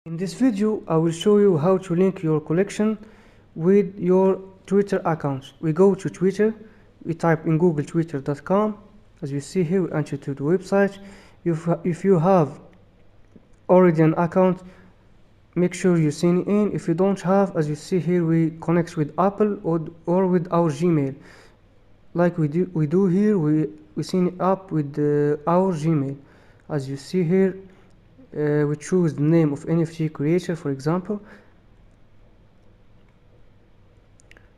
In this video, I will show you how to link your collection with your Twitter account. We go to Twitter, we type in Google twitter.com. As you see here, we enter to the website. If you have already an account, make sure you sign in. If you don't have, as you see here, we connect with Apple or with our Gmail. Like we do here, we sign up with our Gmail. As you see here, we choose the name of NFT creator, for example.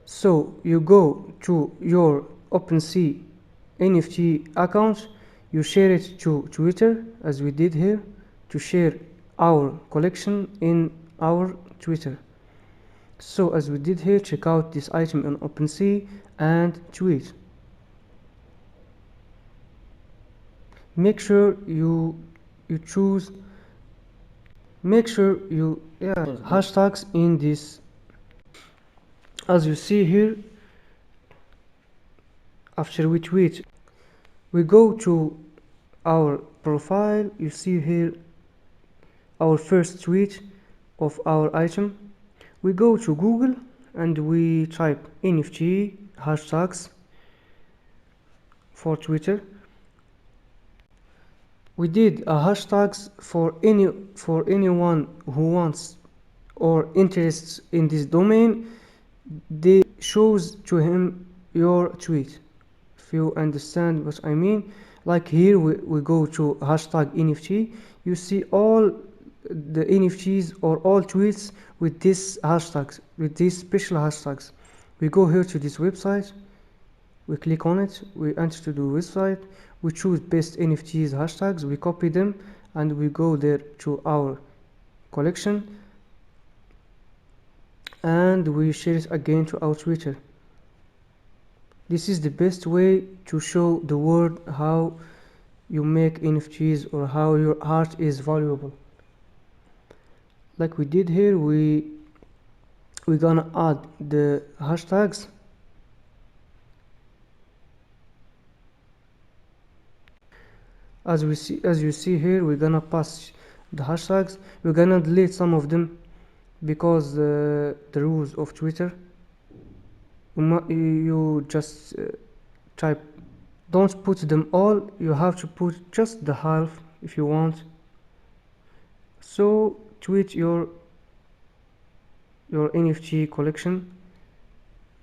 So you go to your OpenSea NFT account, you share it to Twitter, as we did here, to share our collection in our Twitter. So as we did here, check out this item on OpenSea and tweet. Make sure you choose. Make sure you hashtags in this. As you see here, after we tweet, we go to our profile. You see here our first tweet of our item. We go to Google and we type NFT hashtags for Twitter. We did a hashtags for anyone who wants or interests in this domain. They shows to him your tweet, if you understand what I mean. Like here we go to hashtag NFT, you see all the NFTs or all tweets with this hashtags, with these special hashtags. We go here to this website, we click on it, we enter to the website, we choose best NFTs hashtags, we copy them and we go there to our collection and we share it again to our Twitter. This is the best way to show the world how you make NFTs or how your art is valuable. Like we did here, we're gonna add the hashtags. As you see here, we're gonna pass the hashtags. We're gonna delete some of them because the rules of Twitter. You just type, don't put them all, you have to put just the half if you want. So tweet your NFT collection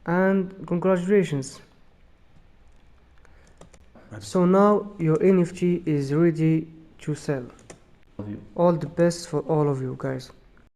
and congratulations. So now your NFT is ready to sell. All the best for all of you guys.